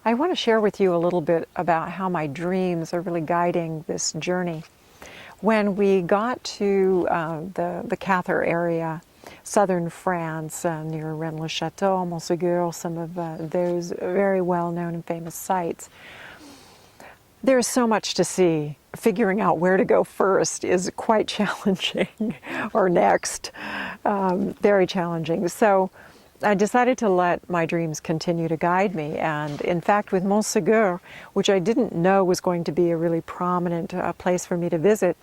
I want to share with you a little bit about how my dreams are really guiding this journey. When we got to the Cathar area, southern France, near Rennes-le-Château, Montségur, some of those very well-known and famous sites, there's so much to see. Figuring out where to go first is quite challenging, or next, very challenging. So I decided to let my dreams continue to guide me. And in fact, with Montségur, which I didn't know was going to be a really prominent place for me to visit,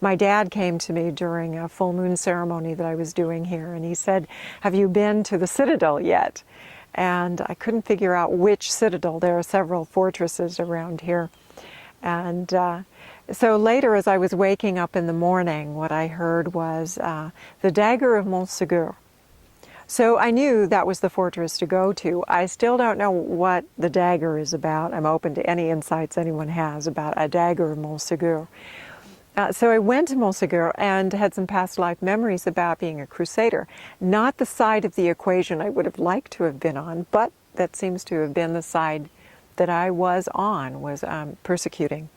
my dad came to me during a full moon ceremony that I was doing here, and he said, "Have you been to the citadel yet?" And I couldn't figure out which citadel. There are several fortresses around here. And so later, as I was waking up in the morning, what I heard was the dagger of Montségur. So I knew that was the fortress to go to. I still don't know what the dagger is about. I'm open to any insights anyone has about a dagger of Montségur. So I went to Montségur and had some past life memories about being a crusader. Not the side of the equation I would have liked to have been on, but that seems to have been the side that I was on, was persecuting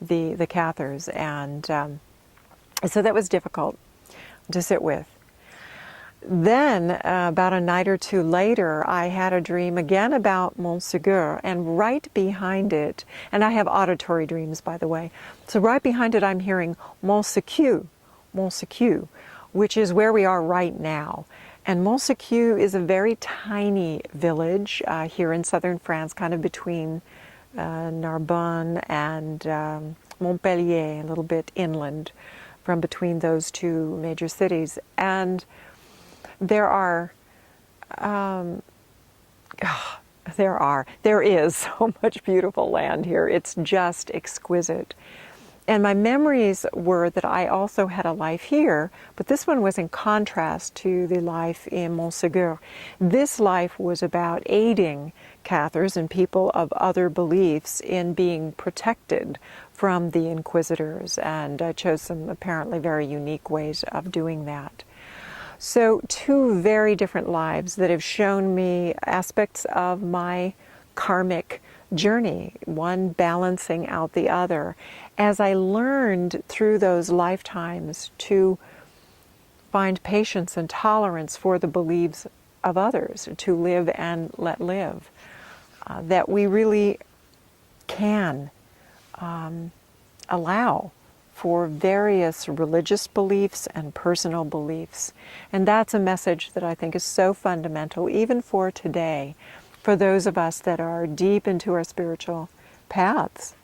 the Cathars. And so that was difficult to sit with. Then, about a night or two later, I had a dream again about Montségur, and right behind it, and I have auditory dreams, by the way, so right behind it I'm hearing Montségur, Montségur, which is where we are right now. And Montségur is a very tiny village here in southern France, kind of between Narbonne and Montpellier, a little bit inland from between those two major cities. And there is so much beautiful land here. It's just exquisite. And my memories were that I also had a life here, but this one was in contrast to the life in Montségur. This life was about aiding Cathars and people of other beliefs in being protected from the inquisitors, and I chose some apparently very unique ways of doing that. So two very different lives that have shown me aspects of my karmic journey, one balancing out the other, as I learned through those lifetimes to find patience and tolerance for the beliefs of others, to live and let live, that we really can allow for various religious beliefs and personal beliefs. And that's a message that I think is so fundamental, even for today, for those of us that are deep into our spiritual paths,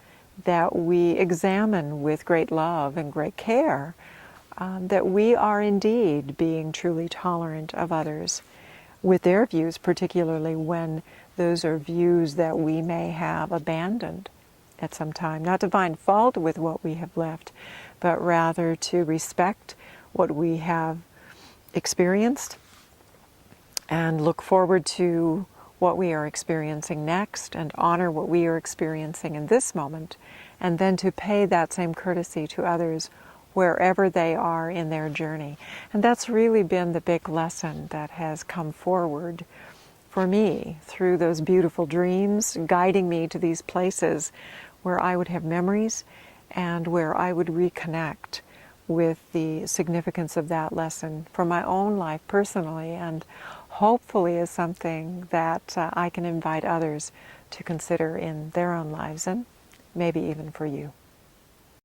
that we examine with great love and great care, that we are indeed being truly tolerant of others with their views, particularly when those are views that we may have abandoned at some time. Not to find fault with what we have left, but rather to respect what we have experienced and look forward to what we are experiencing next, and honor what we are experiencing in this moment, and then to pay that same courtesy to others wherever they are in their journey. And that's really been the big lesson that has come forward for me through those beautiful dreams, guiding me to these places where I would have memories and where I would reconnect with the significance of that lesson for my own life personally, and hopefully is something that I can invite others to consider in their own lives, and maybe even for you.